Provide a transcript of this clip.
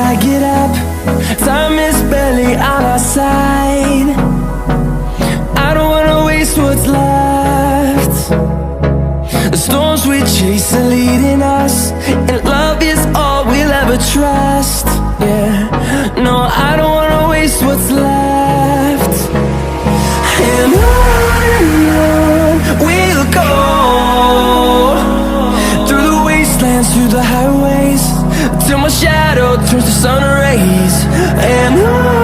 I get up, time is barely on our side. I don't wanna waste what's left. The storms we chase are leading us, and love is all we'll ever trust. Yeah, no, I don't wanna waste what's left. And on we'll go, through the wastelands, through the highways, till my shadow turns to sun rays. And on